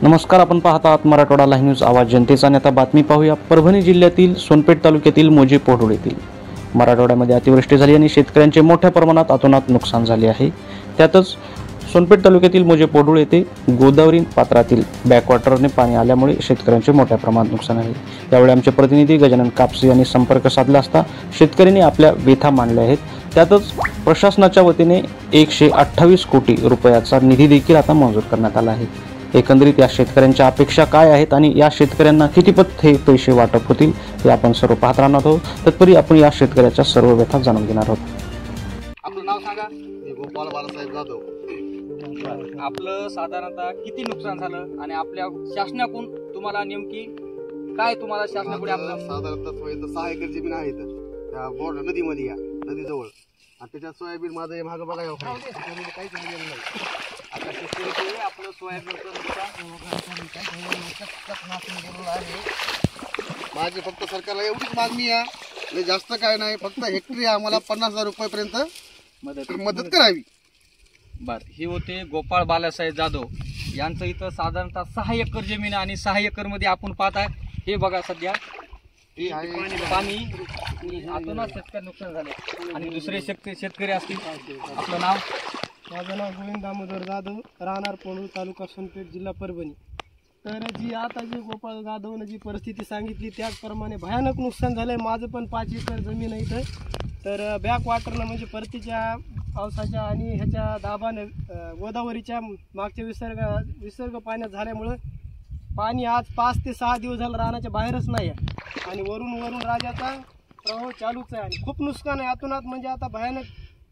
नमस्कार, आपण पाहत आहात मराठवाडा लाईव्ह न्यूज आवाज जनतेचा. आणि आता बातमी पाहूया परभणी जिल्ह्यातील सोनपेठ तालुक्यातील मोजे पोहडूळ येथील. मराठवाड्यामध्ये अतिवृष्टी झाली आणि शेतकऱ्यांचे मोठ्या प्रमाणात अतोनात नुकसान झाले आहे. त्यातच सोनपेठ तालुक्यातील मोजे पोहडूळ येथे गोदावरी पात्रातील बॅकवॉटरने पाणी आल्यामुळे शेतकऱ्यांचे मोठ्या प्रमाणात नुकसान आहे. यावेळी आमचे प्रतिनिधी गजानन कापसे यांनी संपर्क साधला असता शेतकऱ्यांनी आपल्या व्यथा मांडल्या आहेत. त्यातच प्रशासनाच्या वतीने 128 कोटी रुपयाचा निधी देखील आता मंजूर करण्यात आला आहे. एकंदरीत या शेतकऱ्यांच्या अपेक्षा काय आहेत आणि या शेतकऱ्यांना कितीपत हे पैसे वाटप होतील हे आपण सर्व पाहत राहणार आहोत. तत्पूर्वी आपण या शेतकऱ्याच्या सर्व व्यथा जाणून घेणार आहोत. आपलं नाव सांगा. गोपाल बाळासाहेब जाधव. आपलं साधारणतः किती नुकसान झालं आणि आपल्या शासनाकडून तुम्हाला नेमकी काय तुम्हाला शासनाकडे आपलं साधारणतः 6 एकर जमीन आहे त्या बोर्ड नदीमध्ये, या नदीजवळ, आणि त्याच्यात सोयाबीन माझं मागं बघा काहीच नाही. आता शेतकरी आपलं सोयाबीनचं माझी फक्त सरकारला एवढीच मागणी आहे, जास्त काय नाही. फक्त हेक्टरी आम्हाला 50,000 रुपयापर्यंत मदत करावी. बर, हे होते गोपाळ बाळासाहेब जाधव यांचं. इथं साधारणतः 6 एकर जमीन आहे आणि 6 एकर मध्ये आपण पाहताय हे बघा सध्या पाणी आतूनच शेतकरी नुकसान झाले आणि दुसरे शेतकरी असतील. आपलं नाव? माझं नाव गोविंद दामोदर जाधव, राहणार पोहडूळ, तालुका सोनपेठ, जिल्हा परभणी. तर जी आता जी गोपाळ जाधवनं जी परिस्थिती सांगितली त्याचप्रमाणे भयानक नुकसान झालंय. माझं पण 5 एकर जमीन आहे इथं. तर बॅक वॉटरनं म्हणजे परतीच्या पावसाच्या आणि ह्याच्या दाबानं गोदावरीच्या मागच्या विसर्ग पाण्यात झाल्यामुळं पाणी आज 5 ते 6 दिवस झालं रानाच्या बाहेरच नाही आहे आणि वरून राजाचा प्रवाह चालूच आहे आणि खूप नुकसान आहे आतूनात. म्हणजे आता भयानक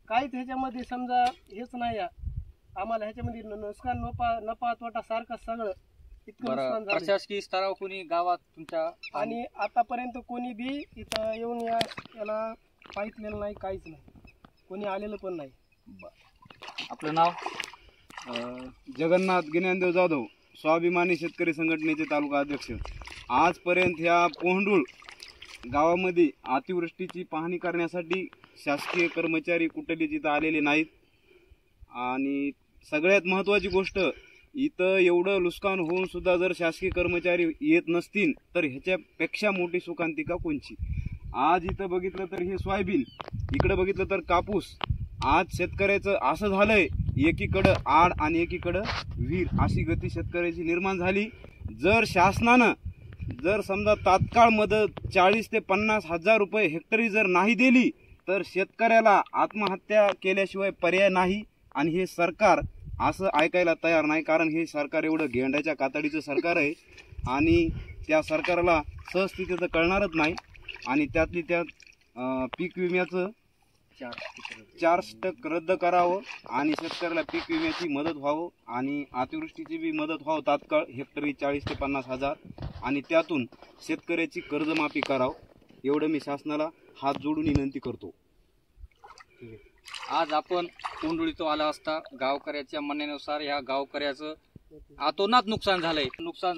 काहीच ह्याच्यामध्ये समजा हेच नाही आहे आम्हाला. ह्याच्यामध्ये नुकसान नफा तोटा सारखं सगळं इतकं नुकसान झालं. प्रशासकीय स्तरावर कोणी गावात तुमच्या आणि आतापर्यंत कोणी बी इथं येऊन याला पाहितलेलं नाही, काहीच नाही, कोणी आलेलं पण नाही. आपलं नाव? जगन्नाथ ज्ञानदेव जाधव, स्वाभिमानी शेतकरी संघटनेचे तालुका अध्यक्ष. आजपर्यंत ह्या पोहडूळ गावामध्ये अतिवृष्टीची पाहणी करण्यासाठी शासकीय कर्मचारी कुठले तिथं आलेले नाहीत. आणि सगळ्यात महत्त्वाची गोष्ट, इथं एवढं नुकसान होऊन सुद्धा जर शासकीय कर्मचारी येत नसतील तर ह्याच्यापेक्षा मोठी शोकांतिका कोणची. आज इथं बघितलं तर हे सोयाबीन, इकडं बघितलं तर कापूस. आज शेतकऱ्याचं असं झालंय, एकीकडं आड आणि एकीकडं विहीर, अशी गती शेतकऱ्याची निर्माण झाली. जर शासनानं जर समजा तात्काळ मदत 40 ते 50 हजार रुपये हेक्टरी जर नाही दिली तर शेतकऱ्याला आत्महत्या केल्याशिवाय पर्याय नाही. आणि हे सरकार असं ऐकायला तयार नाही, कारण हे सरकार एवढं गेंड्याच्या कातडीचं सरकार आहे आणि त्या सरकारला सहस्थितीचं कळणारच नाही. आणि त्यातली त्यात पीक विम्याचं 4% रद्द करावं आणि शेतकऱ्याला पीक विम्याची मदत व्हावं आणि अतिवृष्टीची बी मदत व्हावं तात्काळ, हेक्टरी 40 ते 50 हजार, आणि त्यातून शेतकऱ्याची कर्जमाफी करावं. एवढं मी शासनाला हात जोडून विनंती करतो. आज आपण पोहडूळीतून आला असता गावकऱ्याच्या म्हणण्यानुसार ह्या गावकऱ्याचं आतोनात नुकसान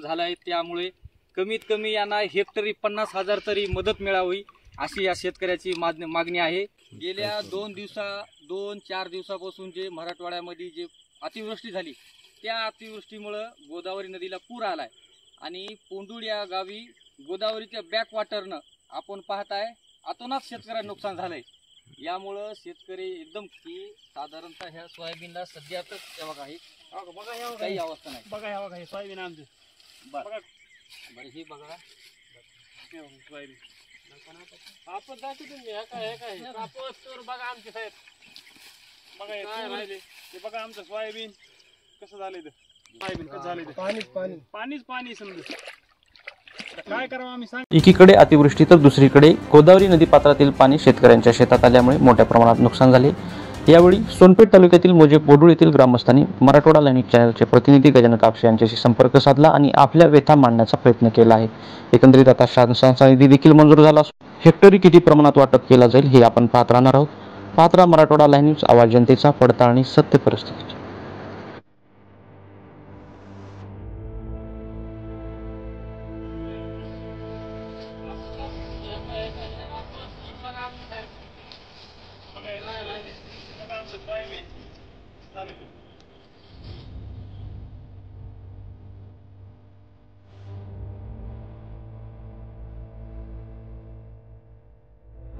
झालंय. त्यामुळे कमीत कमी यांना हेक्टरी 50,000 तरी मदत मिळावी अशी या शेतकऱ्याची मागणी आहे. गेल्या 2-4 दिवसापासून जे मराठवाड्यामध्ये जे अतिवृष्टी झाली त्या अतिवृष्टीमुळं गोदावरी नदीला पूर आलाय आणि पोहडूळ या गावी गोदावरीच्या बॅक वॉटरनं आपण पाहताय अतोनात शेतकऱ्यांना नुकसान झालंय. यामुळं शेतकरी एकदम की साधारणतः ह्या सोयाबीनला सध्या तर काही अवस्था नाही. बघा ह्या बघा सोयाबीन आमचं. बरं हे बघा सोयाबीन आपण दाखवतो काय कापूस बघा आमचे साहेब. बघा काय राहिले ते बघा आमचं सोयाबीन कसं झालंय. सोयाबीन कसं झालंय, पाणी समजा काय करावं आम्ही सांग. एकीकडे अतिवृष्टी तर दुसरीकडे गोदावरी नदी पात्रातील पाणी शेतकऱ्यांच्या शेतात आल्यामुळे मोठ्या प्रमाणात नुकसान झाले. यावेळी सोनपेठ तालुक्यातील मोजे पोहडूळ येथील ग्रामस्थांनी मराठवाडा लाईव्ह न्यूज चॅनलचे प्रतिनिधी गजानन कापसे यांच्याशी संपर्क साधला आणि आपल्या व्यथा मांडण्याचा प्रयत्न केला आहे. एकंदरीत आता शासनाचा निधी देखील मंजूर झाला असून हेक्टरी किती प्रमाणात वाटप केला जाईल हे आपण पाहत राहणार आहोत. पाहत राहा मराठवाडा लाईव्ह न्यूज आवाज जनतेचा, पडताळणी सत्य परिस्थिती. सोयाबीन